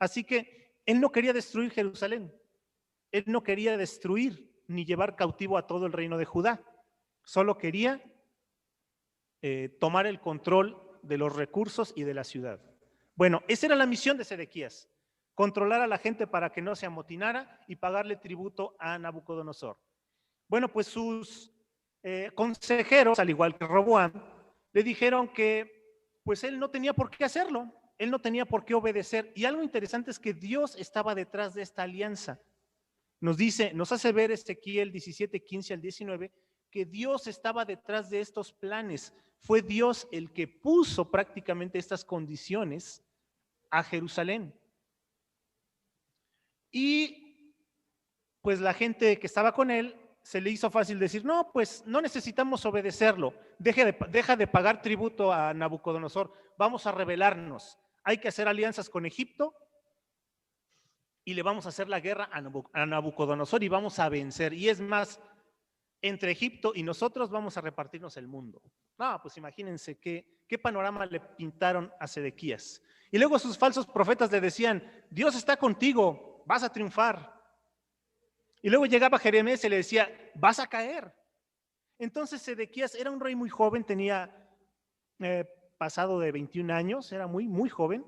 Así que él no quería destruir Jerusalén. Él no quería destruir ni llevar cautivo a todo el reino de Judá. Solo quería tomar el control de los recursos y de la ciudad. Bueno, esa era la misión de Sedequías, controlar a la gente para que no se amotinara y pagarle tributo a Nabucodonosor. Bueno, pues sus consejeros, al igual que Roboam, le dijeron que pues él no tenía por qué hacerlo, él no tenía por qué obedecer. Y algo interesante es que Dios estaba detrás de esta alianza. Nos hace ver Ezequiel 17, 15 al 19, que Dios estaba detrás de estos planes. Fue Dios el que puso prácticamente estas condiciones a Jerusalén. Y pues la gente que estaba con él se le hizo fácil decir, no, pues no necesitamos obedecerlo, deja de pagar tributo a Nabucodonosor, vamos a rebelarnos, hay que hacer alianzas con Egipto y le vamos a hacer la guerra a Nabucodonosor y vamos a vencer. Y es más, entre Egipto y nosotros vamos a repartirnos el mundo. No, pues imagínense qué panorama le pintaron a Sedequías. Y luego sus falsos profetas le decían, Dios está contigo, vas a triunfar. Y luego llegaba Jeremías y le decía, vas a caer. Entonces Sedequías era un rey muy joven, tenía pasado de 21 años, era muy joven.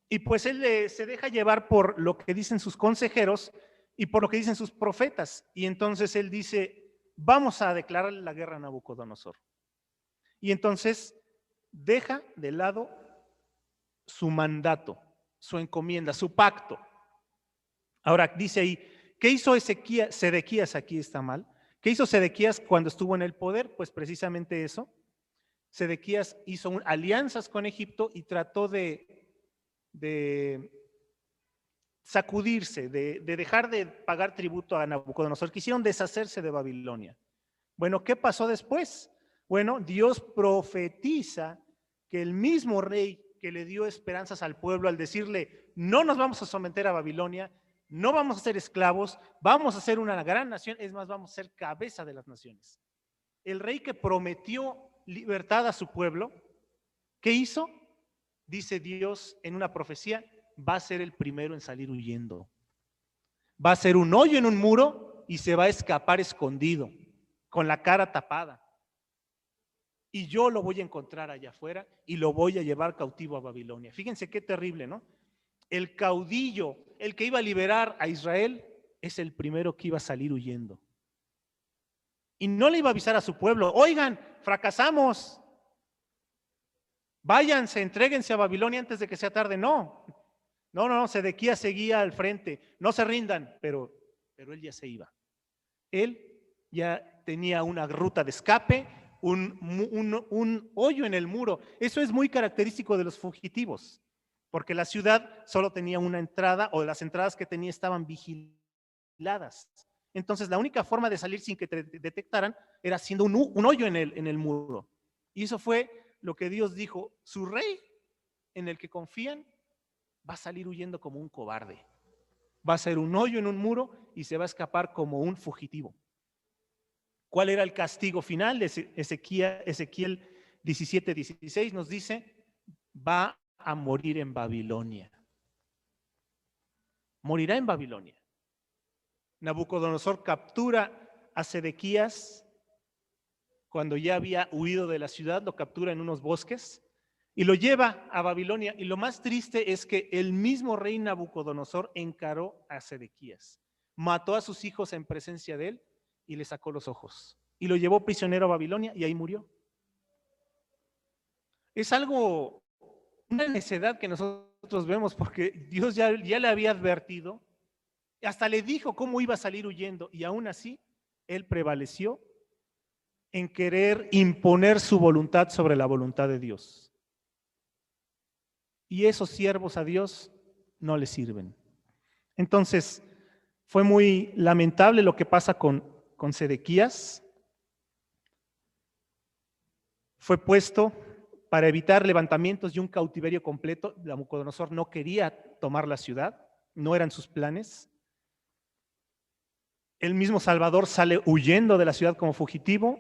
Y pues él se deja llevar por lo que dicen sus consejeros y por lo que dicen sus profetas. Y entonces él dice, vamos a declarar la guerra a Nabucodonosor. Y entonces deja de lado su mandato, su encomienda, su pacto. Ahora dice ahí, ¿qué hizo Sedequías? Aquí está mal. ¿Qué hizo Sedequías cuando estuvo en el poder? Pues precisamente eso. Sedequías hizo alianzas con Egipto y trató de sacudirse, de dejar de pagar tributo a Nabucodonosor. Quisieron deshacerse de Babilonia. Bueno, ¿qué pasó después? Bueno, Dios profetiza que el mismo rey que le dio esperanzas al pueblo al decirle, no nos vamos a someter a Babilonia, no vamos a ser esclavos, vamos a ser una gran nación, es más, vamos a ser cabeza de las naciones. El rey que prometió libertad a su pueblo, ¿qué hizo? Dice Dios en una profecía, va a ser el primero en salir huyendo. Va a ser un hoyo en un muro y se va a escapar escondido, con la cara tapada. Y yo lo voy a encontrar allá afuera y lo voy a llevar cautivo a Babilonia. Fíjense qué terrible, ¿no? El caudillo, el que iba a liberar a Israel, es el primero que iba a salir huyendo. Y no le iba a avisar a su pueblo, oigan, fracasamos, váyanse, entréguense a Babilonia antes de que sea tarde. No, Sedequías seguía al frente, no se rindan, pero él ya se iba. Él ya tenía una ruta de escape, un hoyo en el muro. Eso es muy característico de los fugitivos, porque la ciudad solo tenía una entrada, o las entradas que tenía estaban vigiladas. Entonces la única forma de salir sin que te detectaran era haciendo un hoyo en el muro. Y eso fue lo que Dios dijo, su rey en el que confían va a salir huyendo como un cobarde. Va a hacer un hoyo en un muro y se va a escapar como un fugitivo. ¿Cuál era el castigo final? Ezequiel 17, 16 nos dice, va a morir en Babilonia. Morirá en Babilonia. Nabucodonosor captura a Sedequías cuando ya había huido de la ciudad, lo captura en unos bosques y lo lleva a Babilonia. Y lo más triste es que el mismo rey Nabucodonosor encaró a Sedequías, mató a sus hijos en presencia de él y le sacó los ojos. Y lo llevó prisionero a Babilonia y ahí murió. Es algo, una necedad que nosotros vemos porque Dios ya le había advertido, hasta le dijo cómo iba a salir huyendo y aún así él prevaleció en querer imponer su voluntad sobre la voluntad de Dios. Y esos siervos a Dios no le sirven. Entonces, fue muy lamentable lo que pasa con Sedequías. Fue puesto para evitar levantamientos y un cautiverio completo. Nabucodonosor no quería tomar la ciudad, no eran sus planes. El mismo Salvador sale huyendo de la ciudad como fugitivo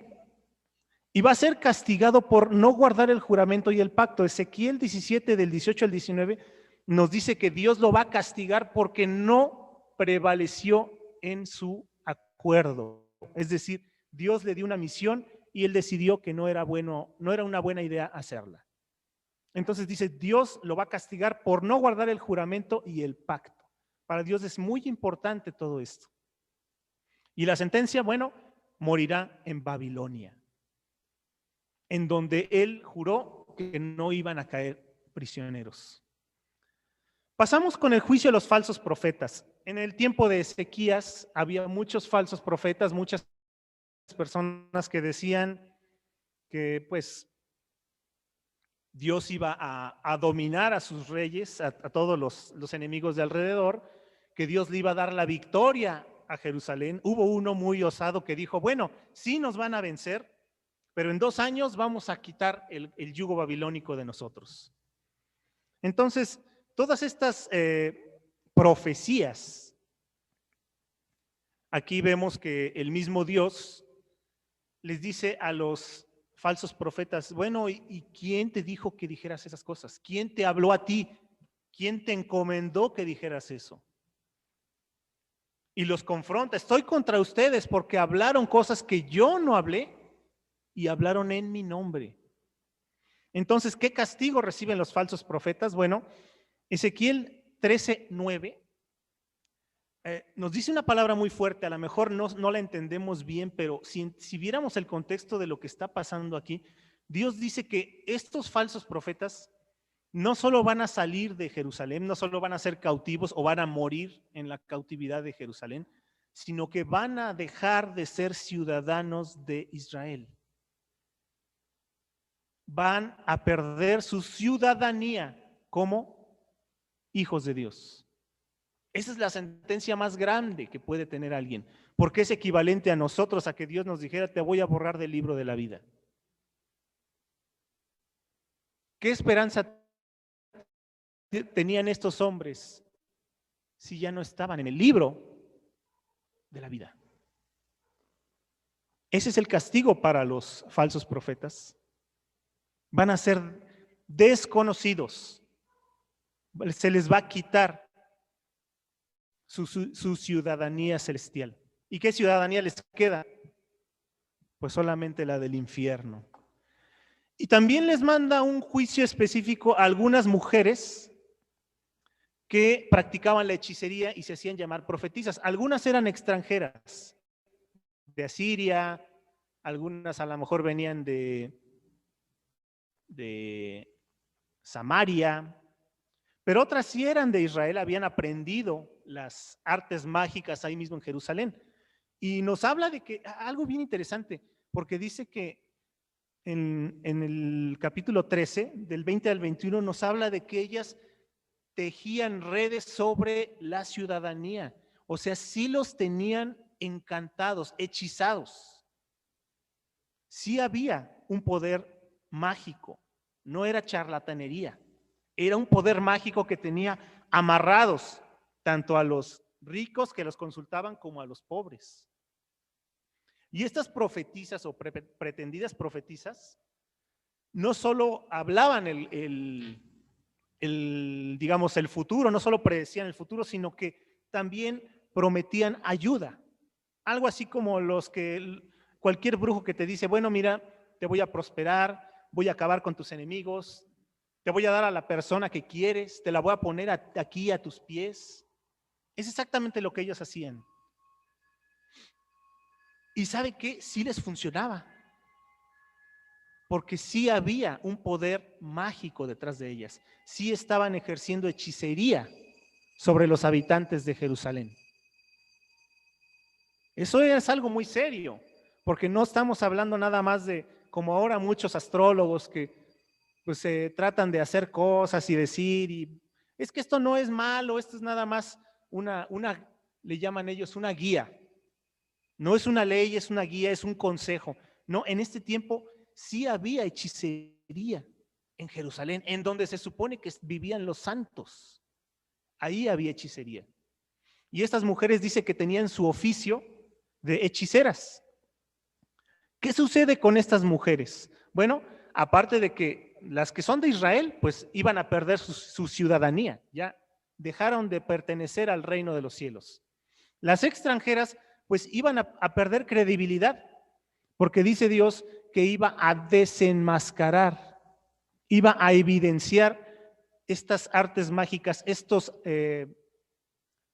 y va a ser castigado por no guardar el juramento y el pacto. Ezequiel 17 del 18 al 19 nos dice que Dios lo va a castigar porque no prevaleció en su acuerdo. Es decir, Dios le dio una misión y él decidió que no era una buena idea hacerla. Entonces dice, Dios lo va a castigar por no guardar el juramento y el pacto. Para Dios es muy importante todo esto. Y la sentencia, bueno, morirá en Babilonia, en donde él juró que no iban a caer prisioneros. Pasamos con el juicio de los falsos profetas. En el tiempo de Ezequías había muchos falsos profetas, muchas personas que decían que pues Dios iba a dominar a sus reyes, a todos los enemigos de alrededor, que Dios le iba a dar la victoria a Jerusalén. Hubo uno muy osado que dijo, bueno, sí nos van a vencer, pero en 2 años vamos a quitar el yugo babilónico de nosotros. Entonces, todas estas profecías, aquí vemos que el mismo Dios les dice a los falsos profetas, bueno, ¿y quién te dijo que dijeras esas cosas? ¿Quién te habló a ti? ¿Quién te encomendó que dijeras eso? Y los confronta, estoy contra ustedes porque hablaron cosas que yo no hablé y hablaron en mi nombre. Entonces, ¿qué castigo reciben los falsos profetas? Bueno, Ezequiel 13:9 nos dice una palabra muy fuerte, a lo mejor no la entendemos bien, pero si viéramos el contexto de lo que está pasando aquí, Dios dice que estos falsos profetas no solo van a salir de Jerusalén, no solo van a ser cautivos o van a morir en la cautividad de Jerusalén, sino que van a dejar de ser ciudadanos de Israel. Van a perder su ciudadanía como hijos de Dios. Esa es la sentencia más grande que puede tener alguien, porque es equivalente a nosotros a que Dios nos dijera, te voy a borrar del libro de la vida. ¿Qué esperanza tenían estos hombres si ya no estaban en el libro de la vida? Ese es el castigo para los falsos profetas. Van a ser desconocidos. Se les va a quitar su ciudadanía celestial. ¿Y qué ciudadanía les queda? Pues solamente la del infierno. Y también les manda un juicio específico a algunas mujeres que practicaban la hechicería y se hacían llamar profetisas. Algunas eran extranjeras, de Asiria, algunas a lo mejor venían de Samaria, pero otras sí eran de Israel, habían aprendido las artes mágicas ahí mismo en Jerusalén. Y nos habla de que algo bien interesante, porque dice que en el capítulo 13, del 20 al 21, nos habla de que ellas tejían redes sobre la ciudadanía. O sea, sí los tenían encantados, hechizados. Sí había un poder mágico, no era charlatanería. Era un poder mágico que tenía amarrados tanto a los ricos que los consultaban como a los pobres. Y estas profetisas o pretendidas profetisas no solo hablaban digamos, el futuro, no solo predecían el futuro, sino que también prometían ayuda. Algo así como cualquier brujo que te dice, bueno, mira, te voy a prosperar, voy a acabar con tus enemigos, te voy a dar a la persona que quieres, te la voy a poner aquí a tus pies. Es exactamente lo que ellos hacían. ¿Y sabe qué? Sí les funcionaba. Porque sí había un poder mágico detrás de ellas. Sí estaban ejerciendo hechicería sobre los habitantes de Jerusalén. Eso es algo muy serio, porque no estamos hablando nada más de, como ahora muchos astrólogos que pues se tratan de hacer cosas y decir, y es que esto no es malo, esto es nada más le llaman ellos una guía. No es una ley, es una guía, es un consejo. No, en este tiempo sí había hechicería en Jerusalén, en donde se supone que vivían los santos. Ahí había hechicería. Y estas mujeres dice que tenían su oficio de hechiceras. ¿Qué sucede con estas mujeres? Bueno, aparte de que las que son de Israel, pues iban a perder su ciudadanía, ya dejaron de pertenecer al reino de los cielos. Las extranjeras, pues iban a perder credibilidad, porque dice Dios que iba a desenmascarar, iba a evidenciar estas artes mágicas, estos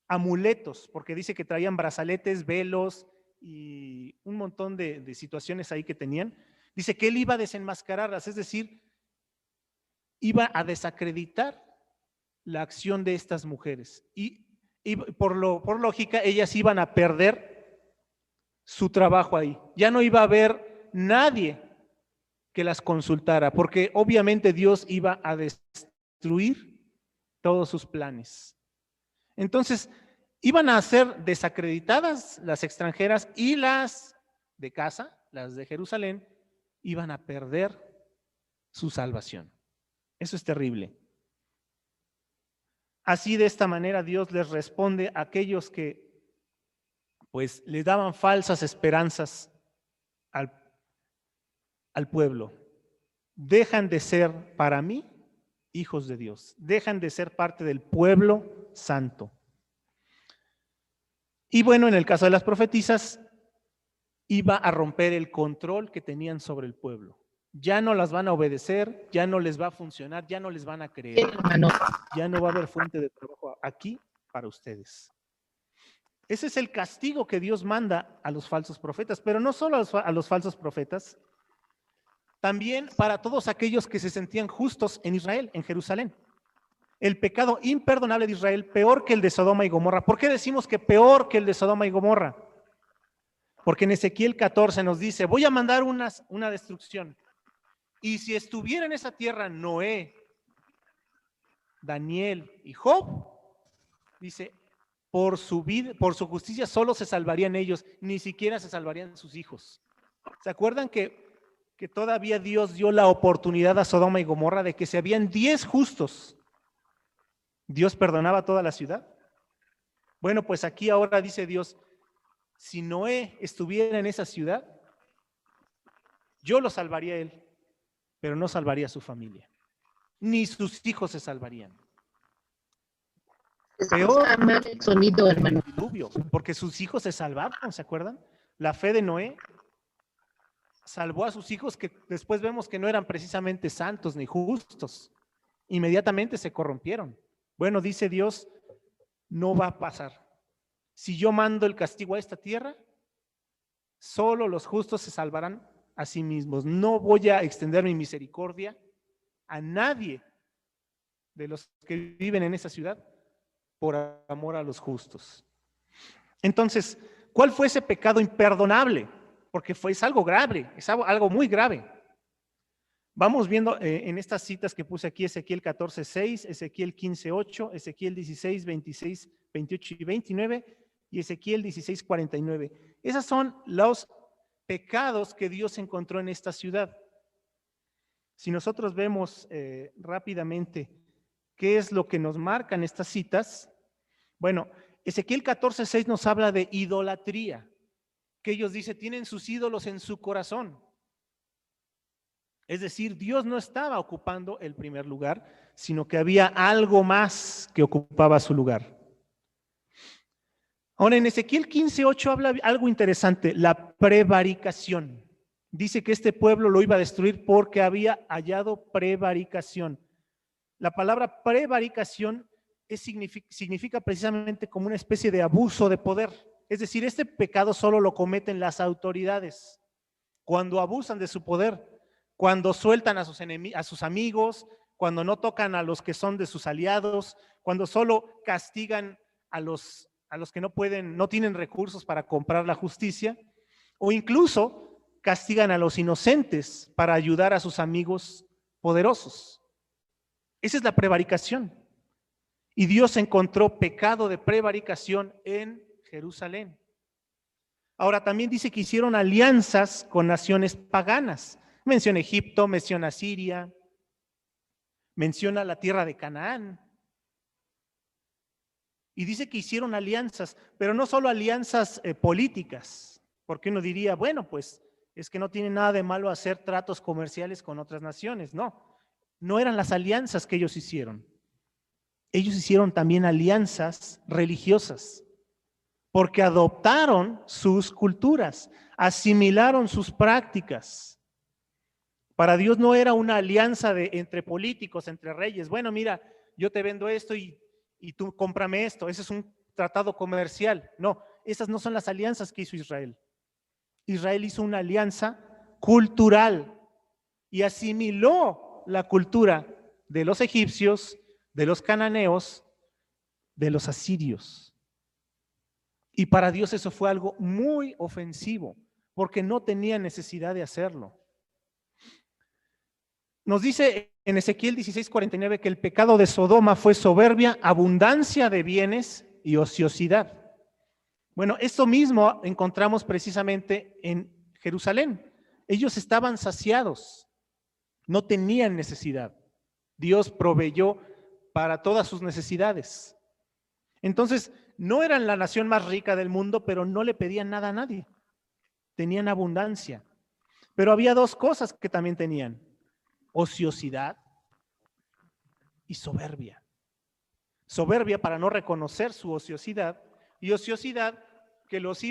amuletos, porque dice que traían brazaletes, velos y un montón de situaciones ahí que tenían. Dice que él iba a desenmascararlas, es decir, iba a desacreditar la acción de estas mujeres. Y por lógica, ellas iban a perder su trabajo ahí. Ya no iba a haber nadie que las consultara, porque obviamente Dios iba a destruir todos sus planes. Entonces, iban a ser desacreditadas las extranjeras, y las de casa, las de Jerusalén, iban a perder su salvación. Eso es terrible. Así, de esta manera, Dios les responde a aquellos que pues les daban falsas esperanzas al pueblo. Dejan de ser para mí hijos de Dios, dejan de ser parte del pueblo santo. Y bueno, en el caso de las profetisas, iba a romper el control que tenían sobre el pueblo. Ya no las van a obedecer, ya no les va a funcionar, ya no les van a creer, ya no va a haber fuente de trabajo aquí para ustedes. Ese es el castigo que Dios manda a los falsos profetas, pero no solo a los falsos profetas, también para todos aquellos que se sentían justos en Israel, en Jerusalén. El pecado imperdonable de Israel, peor que el de Sodoma y Gomorra. ¿Por qué decimos que peor que el de Sodoma y Gomorra? Porque en Ezequiel 14 nos dice, voy a mandar una destrucción. Y si estuviera en esa tierra Noé, Daniel y Job, dice, por su vida, por su justicia solo se salvarían ellos, ni siquiera se salvarían sus hijos. ¿Se acuerdan que todavía Dios dio la oportunidad a Sodoma y Gomorra de que si habían 10 justos, Dios perdonaba toda la ciudad? Bueno, pues aquí ahora dice Dios, si Noé estuviera en esa ciudad, yo lo salvaría a él, pero no salvaría a su familia, ni sus hijos se salvarían. Peor el sonido, hermano. Diluvio, porque sus hijos se salvaron, ¿se acuerdan? La fe de Noé salvó a sus hijos, que después vemos que no eran precisamente santos ni justos. Inmediatamente se corrompieron. Bueno, dice Dios, no va a pasar. Si yo mando el castigo a esta tierra, solo los justos se salvarán a sí mismos. No voy a extender mi misericordia a nadie de los que viven en esa ciudad por amor a los justos. Entonces, ¿cuál fue ese pecado imperdonable? Porque es algo grave, es algo muy grave. Vamos viendo en estas citas que puse aquí, Ezequiel 14:6, Ezequiel 15:8, Ezequiel 16, 26, 28 y 29 y Ezequiel 16:49. Esos son los pecados que Dios encontró en esta ciudad. Si nosotros vemos rápidamente qué es lo que nos marcan estas citas, bueno, Ezequiel 14:6 nos habla de idolatría, que ellos dicen tienen sus ídolos en su corazón. Es decir, Dios no estaba ocupando el primer lugar, sino que había algo más que ocupaba su lugar. Ahora, en Ezequiel 15:8 habla algo interesante, la prevaricación. Dice que este pueblo lo iba a destruir porque había hallado prevaricación. La palabra prevaricación significa precisamente como una especie de abuso de poder. Es decir, este pecado solo lo cometen las autoridades cuando abusan de su poder, cuando sueltan a sus amigos, cuando no tocan a los que son de sus aliados, cuando solo castigan a los que no tienen recursos para comprar la justicia, o incluso castigan a los inocentes para ayudar a sus amigos poderosos. Esa es la prevaricación. Y Dios encontró pecado de prevaricación en Jerusalén. Ahora también dice que hicieron alianzas con naciones paganas. Menciona Egipto, menciona Siria, menciona la tierra de Canaán. Y dice que hicieron alianzas, pero no solo alianzas políticas, porque uno diría, bueno, pues es que no tiene nada de malo hacer tratos comerciales con otras naciones. No, no eran las alianzas que ellos hicieron. Ellos hicieron también alianzas religiosas, porque adoptaron sus culturas, asimilaron sus prácticas. Para Dios no era una alianza entre políticos, entre reyes. Bueno, mira, yo te vendo esto y tú cómprame esto. Ese es un tratado comercial. No, esas no son las alianzas que hizo Israel. Israel hizo una alianza cultural y asimiló la cultura de los egipcios, de los cananeos, de los asirios. Y para Dios eso fue algo muy ofensivo, porque no tenía necesidad de hacerlo. Nos dice en Ezequiel 16:49 que el pecado de Sodoma fue soberbia, abundancia de bienes y ociosidad. Bueno, esto mismo encontramos precisamente en Jerusalén. Ellos estaban saciados, no tenían necesidad. Dios proveyó para todas sus necesidades. Entonces, no eran la nación más rica del mundo, pero no le pedían nada a nadie. Tenían abundancia. Pero había dos cosas que también tenían: ociosidad y soberbia. Soberbia para no reconocer su ociosidad, y ociosidad que los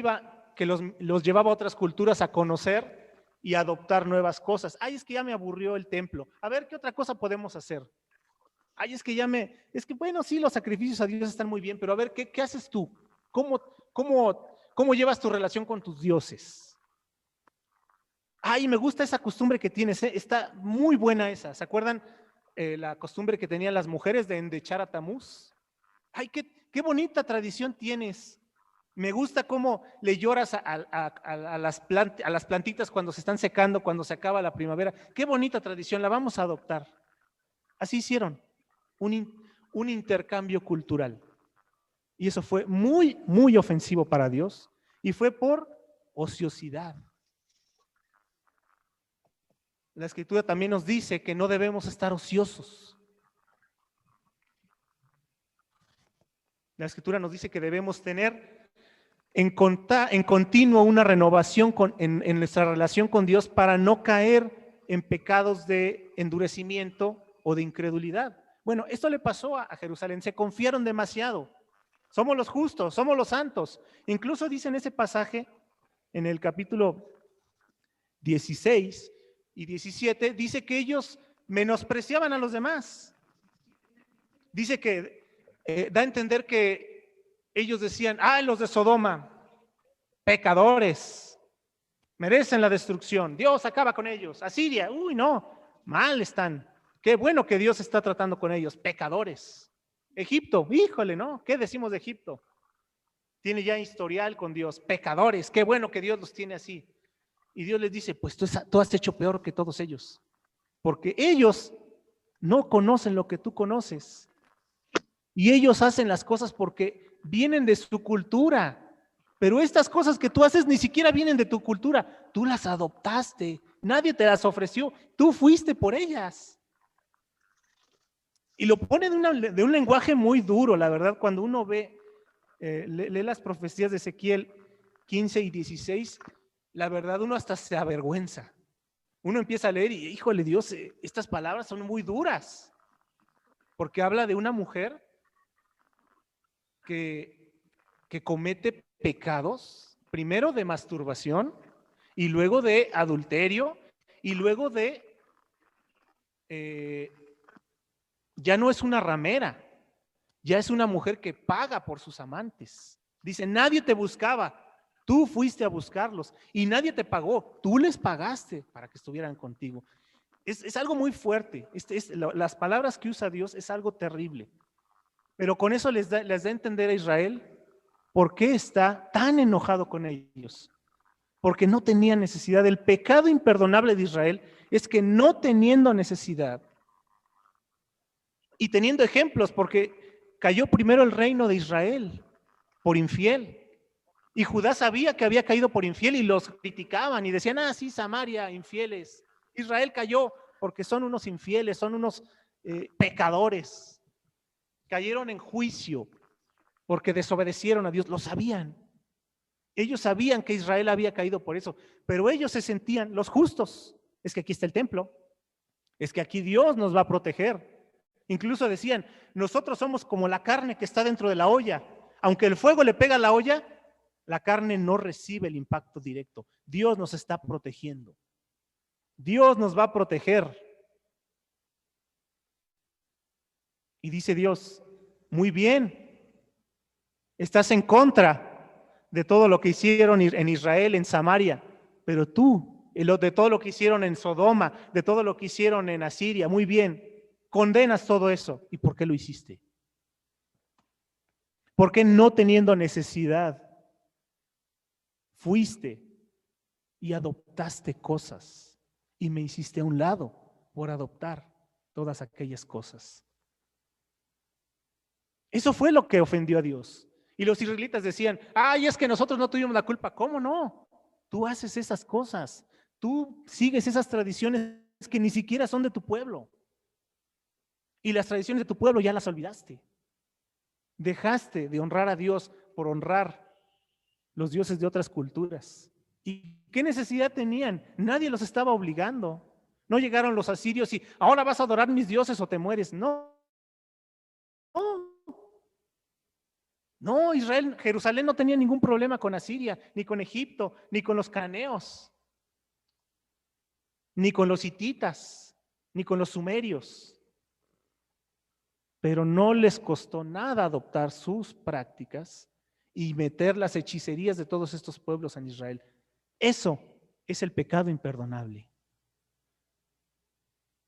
llevaba a otras culturas a conocer y a adoptar nuevas cosas. Ay, es que ya me aburrió el templo. A ver, ¿qué otra cosa podemos hacer? Ay, es que bueno, sí, los sacrificios a Dios están muy bien, pero a ver, ¿qué haces tú? ¿Cómo llevas tu relación con tus dioses? Ay, me gusta esa costumbre que tienes, está muy buena esa. ¿Se acuerdan la costumbre que tenían las mujeres de endechar a Tamuz? Ay, qué bonita tradición tienes. Me gusta cómo le lloras a las plantitas cuando se están secando, cuando se acaba la primavera. Qué bonita tradición, la vamos a adoptar. Así hicieron un intercambio cultural. Y eso fue muy, muy ofensivo para Dios. Y fue por ociosidad. La Escritura también nos dice que no debemos estar ociosos. La Escritura nos dice que debemos tener en continuo una renovación en nuestra relación con Dios para no caer en pecados de endurecimiento o de incredulidad. Bueno, esto le pasó a Jerusalén, se confiaron demasiado. Somos los justos, somos los santos. Incluso dice en ese pasaje, en el capítulo 16 y 17, dice que ellos menospreciaban a los demás. Dice que da a entender que ellos decían: los de Sodoma, pecadores, merecen la destrucción, Dios acaba con ellos. Asiria, uy, no, mal están. Qué bueno que Dios está tratando con ellos, pecadores. Egipto, híjole, ¿no? ¿Qué decimos de Egipto? Tiene ya historial con Dios, pecadores, qué bueno que Dios los tiene así. Y Dios les dice: pues tú has hecho peor que todos ellos, porque ellos no conocen lo que tú conoces. Y ellos hacen las cosas porque vienen de su cultura. Pero estas cosas que tú haces ni siquiera vienen de tu cultura. Tú las adoptaste. Nadie te las ofreció. Tú fuiste por ellas. Y lo pone de un lenguaje muy duro, la verdad. Cuando uno lee las profecías de Ezequiel 15 y 16, la verdad uno hasta se avergüenza. Uno empieza a leer y, híjole Dios, estas palabras son muy duras. Porque habla de una mujer que comete pecados, primero de masturbación, y luego de adulterio, y luego de, ya no es una ramera, ya es una mujer que paga por sus amantes. Dice: nadie te buscaba, tú fuiste a buscarlos, y nadie te pagó, tú les pagaste para que estuvieran contigo. Es algo muy fuerte. Las palabras que usa Dios es algo terrible. Pero con eso les da a entender a Israel por qué está tan enojado con ellos. Porque no tenía necesidad. El pecado imperdonable de Israel es que no teniendo necesidad y teniendo ejemplos, porque cayó primero el reino de Israel por infiel. Y Judá sabía que había caído por infiel y los criticaban y decían: sí, Samaria, infieles. Israel cayó porque son unos infieles, son unos pecadores. Cayeron en juicio porque desobedecieron a Dios, lo sabían. Ellos sabían que Israel había caído por eso, pero ellos se sentían los justos. Es que aquí está el templo, Es que aquí Dios nos va a proteger. Incluso decían, nosotros somos como la carne que está dentro de la olla. Aunque el fuego le pega a la olla, la carne no recibe el impacto directo. Dios nos está protegiendo. Dios nos va a proteger. Y dice Dios, muy bien, estás en contra de todo lo que hicieron en Israel, en Samaria, pero tú, de todo lo que hicieron en Sodoma, de todo lo que hicieron en Asiria, muy bien, condenas todo eso. ¿Y por qué lo hiciste? ¿Por qué no teniendo necesidad fuiste y adoptaste cosas y me hiciste a un lado por adoptar todas aquellas cosas? Eso fue lo que ofendió a Dios. Y los israelitas decían, ay, es que nosotros no tuvimos la culpa. ¿Cómo no? Tú haces esas cosas. Tú sigues esas tradiciones que ni siquiera son de tu pueblo. Y las tradiciones de tu pueblo ya las olvidaste. Dejaste de honrar a Dios por honrar los dioses de otras culturas. ¿Y qué necesidad tenían? Nadie los estaba obligando. No llegaron los asirios y ahora vas a adorar mis dioses o te mueres. No. No, Israel, Jerusalén no tenía ningún problema con Asiria, ni con Egipto, ni con los cananeos, ni con los hititas, ni con los sumerios. Pero no les costó nada adoptar sus prácticas y meter las hechicerías de todos estos pueblos en Israel. Eso es el pecado imperdonable.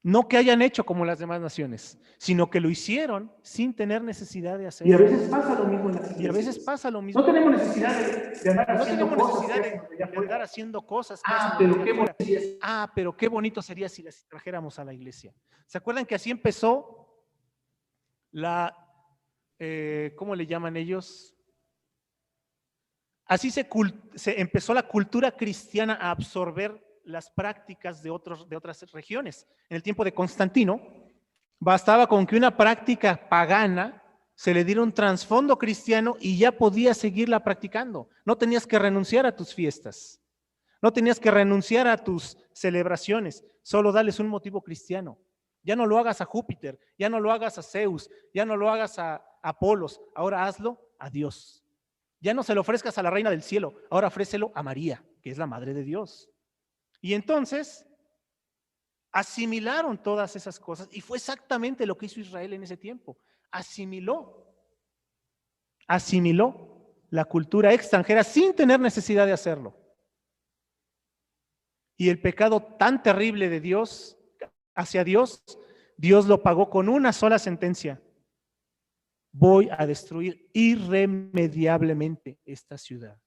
No que hayan hecho como las demás naciones, sino que lo hicieron sin tener necesidad de hacerlo. Y a veces pasa lo mismo en las Y a veces iglesias. pasa lo mismo. No tenemos necesidad de andar No haciendo tenemos cosas necesidad que hacen allá de afuera. andar haciendo cosas que Ah, hacen pero allá qué afuera. bonito sería. Ah, pero qué bonito sería si las trajéramos a la iglesia. ¿Se acuerdan que así empezó la, ¿cómo le llaman ellos? Así se empezó la cultura cristiana a absorber las prácticas de otras regiones. En el tiempo de Constantino, bastaba con que una práctica pagana se le diera un trasfondo cristiano y ya podías seguirla practicando. No tenías que renunciar a tus fiestas, no tenías que renunciar a tus celebraciones, solo darles un motivo cristiano. Ya no lo hagas a Júpiter, ya no lo hagas a Zeus, ya no lo hagas a Apolos, ahora hazlo a Dios. Ya no se lo ofrezcas a la reina del cielo, ahora ofrécelo a María, que es la madre de Dios. Y entonces asimilaron todas esas cosas y fue exactamente lo que hizo Israel en ese tiempo. Asimiló la cultura extranjera sin tener necesidad de hacerlo. Y el pecado tan terrible de Dios hacia Dios, Dios lo pagó con una sola sentencia. Voy a destruir irremediablemente esta ciudad.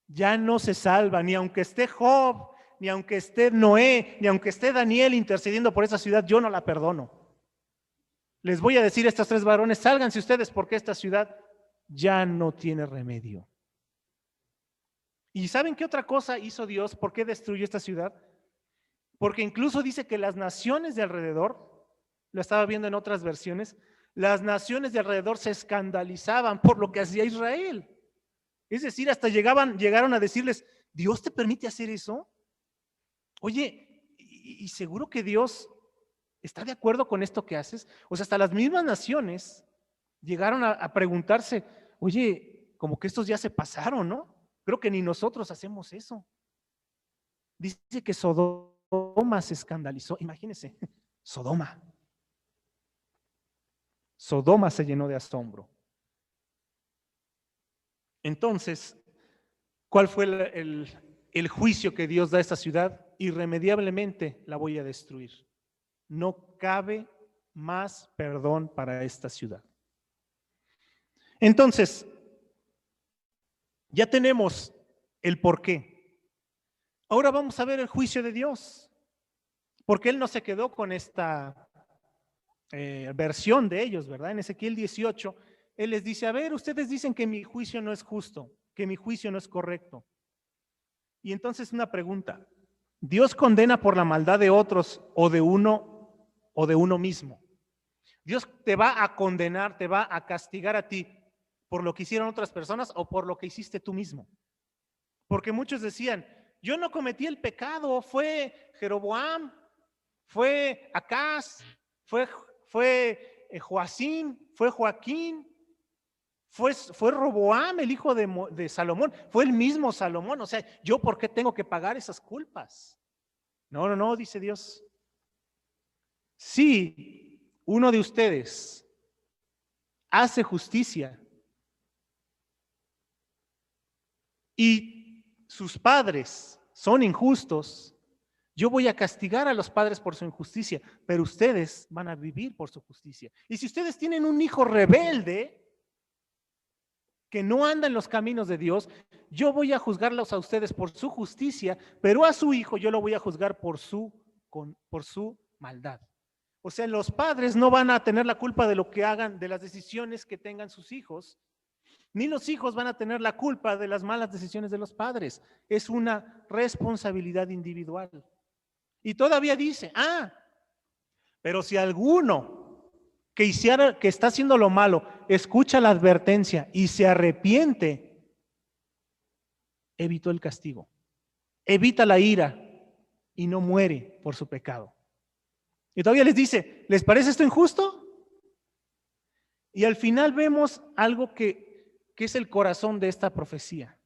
Ya no se salva, ni aunque esté Job, ni aunque esté Noé, ni aunque esté Daniel intercediendo por esa ciudad, yo no la perdono. Les voy a decir a estos tres varones, sálganse ustedes porque esta ciudad ya no tiene remedio. ¿Y saben qué otra cosa hizo Dios? ¿Por qué destruyó esta ciudad? Porque incluso dice que las naciones de alrededor, lo estaba viendo en otras versiones, las naciones de alrededor se escandalizaban por lo que hacía Israel. Es decir, hasta llegaron a decirles, ¿Dios te permite hacer eso? Oye, ¿y seguro que Dios está de acuerdo con esto que haces? O sea, hasta las mismas naciones llegaron a preguntarse, oye, como que estos ya se pasaron, ¿no? Creo que ni nosotros hacemos eso. Dice que Sodoma se escandalizó. Imagínense, Sodoma. Sodoma se llenó de asombro. Entonces, ¿cuál fue el juicio que Dios da a esta ciudad? Irremediablemente la voy a destruir. No cabe más perdón para esta ciudad. Entonces, ya tenemos el porqué. Ahora vamos a ver el juicio de Dios. Porque Él no se quedó con esta versión de ellos, ¿verdad? En Ezequiel 18, Él les dice, a ver, ustedes dicen que mi juicio no es justo, que mi juicio no es correcto. Y entonces una pregunta, ¿Dios condena por la maldad de otros o de uno mismo? ¿Dios te va a condenar, te va a castigar a ti por lo que hicieron otras personas o por lo que hiciste tú mismo? Porque muchos decían, yo no cometí el pecado, fue Jeroboam, fue Acaz, fue Joacim, fue Joaquín, fue Roboam, el hijo de Salomón, fue el mismo Salomón. O sea, ¿yo por qué tengo que pagar esas culpas? No, no, no, dice Dios. Si uno de ustedes hace justicia y sus padres son injustos, yo voy a castigar a los padres por su injusticia, pero ustedes van a vivir por su justicia. Y si ustedes tienen un hijo rebelde que no anda en los caminos de Dios, yo voy a juzgarlos a ustedes por su justicia, pero a su hijo yo lo voy a juzgar por su maldad. O sea, los padres no van a tener la culpa de lo que hagan, de las decisiones que tengan sus hijos, ni los hijos van a tener la culpa de las malas decisiones de los padres. Es una responsabilidad individual. Y todavía dice, pero si alguno que está haciendo lo malo, escucha la advertencia y se arrepiente, evitó el castigo, evita la ira y no muere por su pecado. Y todavía les dice, ¿les parece esto injusto? Y al final vemos algo que es el corazón de esta profecía.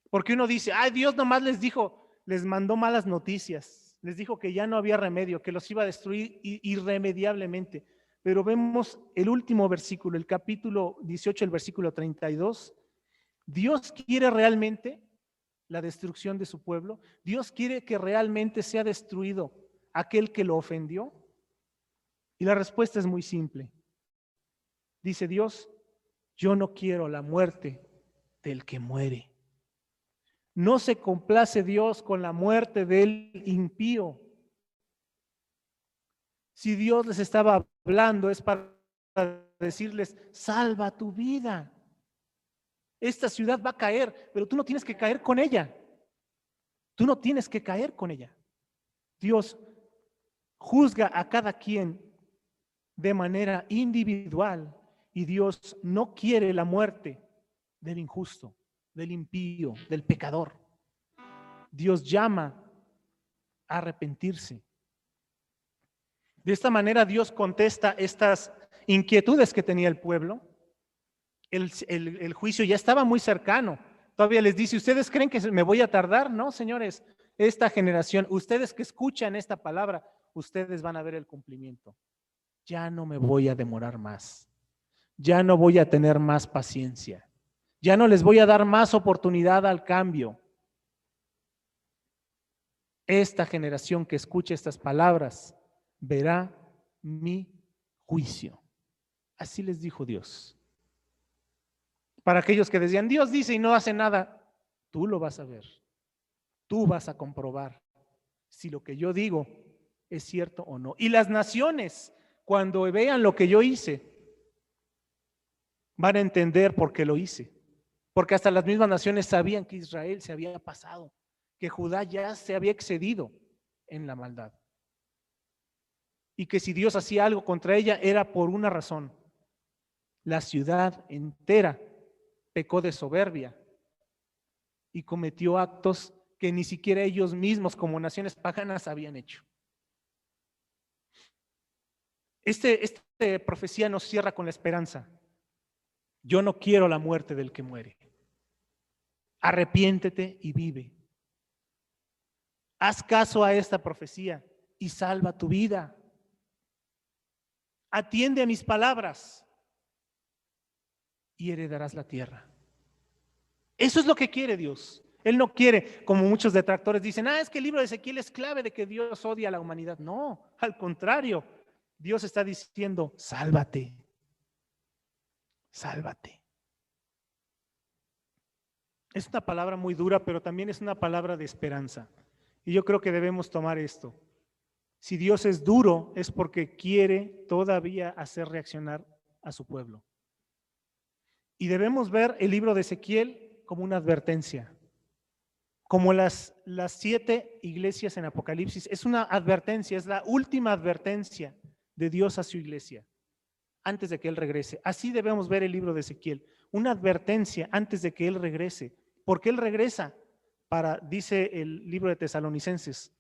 Porque uno dice, Dios nomás les mandó malas noticias, les dijo que ya no había remedio, que los iba a destruir irremediablemente. Pero vemos el último versículo, el capítulo 18, el versículo 32. ¿Dios quiere realmente la destrucción de su pueblo? ¿Dios quiere que realmente sea destruido aquel que lo ofendió? Y la respuesta es muy simple. Dice Dios, yo no quiero la muerte del que muere. No se complace Dios con la muerte del impío. Si Dios les estaba hablando es para decirles, salva tu vida. Esta ciudad va a caer, pero tú no tienes que caer con ella. Tú no tienes que caer con ella. Dios juzga a cada quien de manera individual y Dios no quiere la muerte del injusto, del impío, del pecador. Dios llama a arrepentirse. De esta manera Dios contesta estas inquietudes que tenía el pueblo. El juicio ya estaba muy cercano. Todavía les dice, ¿ustedes creen que me voy a tardar? No, señores, esta generación, ustedes que escuchan esta palabra, ustedes van a ver el cumplimiento. Ya no me voy a demorar más. Ya no voy a tener más paciencia. Ya no les voy a dar más oportunidad al cambio. Esta generación que escuche estas palabras verá mi juicio. Así les dijo Dios. Para aquellos que decían, Dios dice y no hace nada, tú lo vas a ver. Tú vas a comprobar si lo que yo digo es cierto o no. Y las naciones, cuando vean lo que yo hice, van a entender por qué lo hice. Porque hasta las mismas naciones sabían que Israel se había pasado, que Judá ya se había excedido en la maldad. Y que si Dios hacía algo contra ella era por una razón. La ciudad entera pecó de soberbia y cometió actos que ni siquiera ellos mismos como naciones paganas habían hecho. Esta profecía nos cierra con la esperanza. Yo no quiero la muerte del que muere. Arrepiéntete y vive. Haz caso a esta profecía y salva tu vida. Atiende a mis palabras y heredarás la tierra. Eso es lo que quiere Dios. Él no quiere, como muchos detractores dicen, es que el libro de Ezequiel es clave de que Dios odia a la humanidad. No, al contrario, Dios está diciendo, sálvate, sálvate. Es una palabra muy dura, pero también es una palabra de esperanza. Y yo creo que debemos tomar esto. Si Dios es duro, es porque quiere todavía hacer reaccionar a su pueblo. Y debemos ver el libro de Ezequiel como una advertencia. Como las 7 iglesias en Apocalipsis, es una advertencia, es la última advertencia de Dios a su iglesia, antes de que Él regrese. Así debemos ver el libro de Ezequiel, una advertencia antes de que Él regrese, porque Él regresa dice el libro de Tesalonicenses,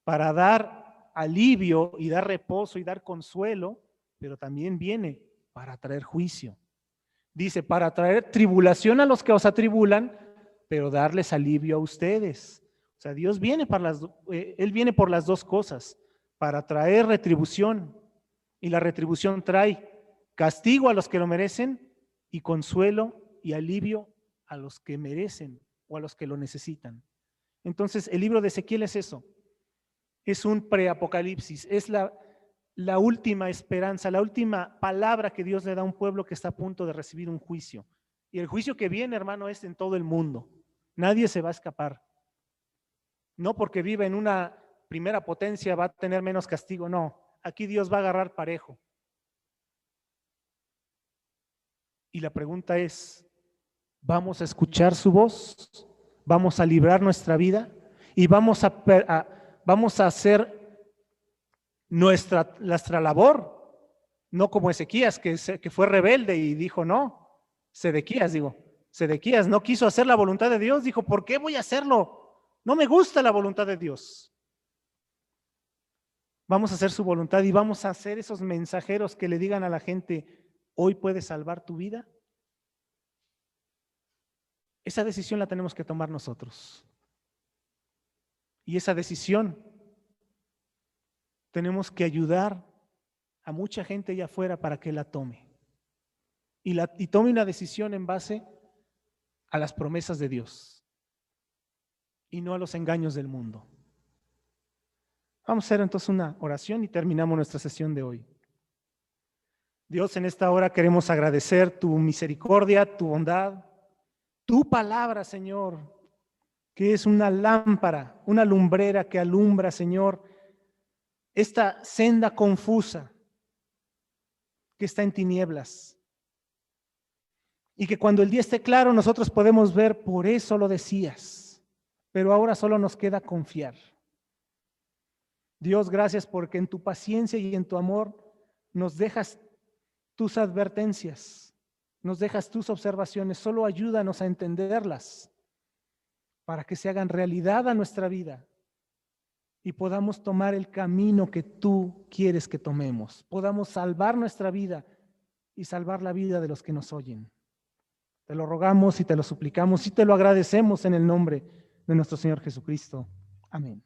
para dar alivio y dar reposo y dar consuelo, pero también viene para traer juicio. Dice, para traer tribulación a los que os atribulan, pero darles alivio a ustedes. O sea, Dios viene Él viene por las dos cosas, para traer retribución, y la retribución trae castigo a los que lo merecen y consuelo y alivio a los que merecen o a los que lo necesitan. Entonces, el libro de Ezequiel es eso, es un preapocalipsis, es la última esperanza, la última palabra que Dios le da a un pueblo que está a punto de recibir un juicio. Y el juicio que viene, hermano, es en todo el mundo. Nadie se va a escapar. No porque vive en una primera potencia va a tener menos castigo, no. Aquí Dios va a agarrar parejo. Y la pregunta es, ¿vamos a escuchar su voz? ¿Vamos a librar nuestra vida? ¿Y vamos a hacer nuestra labor? No como Ezequías, que fue rebelde y dijo no. Sedequías no quiso hacer la voluntad de Dios, dijo, ¿por qué voy a hacerlo? No me gusta la voluntad de Dios. Vamos a hacer su voluntad y vamos a hacer esos mensajeros que le digan a la gente, hoy puedes salvar tu vida. Esa decisión la tenemos que tomar nosotros. Y esa decisión tenemos que ayudar a mucha gente allá afuera para que la tome. Y tome una decisión en base a las promesas de Dios y no a los engaños del mundo. Vamos a hacer entonces una oración y terminamos nuestra sesión de hoy. Dios, en esta hora queremos agradecer tu misericordia, tu bondad, tu palabra, Señor, que es una lámpara, una lumbrera que alumbra, Señor, esta senda confusa que está en tinieblas. Y que cuando el día esté claro nosotros podemos ver, por eso lo decías, pero ahora solo nos queda confiar. Dios, gracias porque en tu paciencia y en tu amor nos dejas tus advertencias, nos dejas tus observaciones, solo ayúdanos a entenderlas para que se hagan realidad a nuestra vida y podamos tomar el camino que tú quieres que tomemos, podamos salvar nuestra vida y salvar la vida de los que nos oyen. Te lo rogamos y te lo suplicamos y te lo agradecemos en el nombre de nuestro Señor Jesucristo. Amén.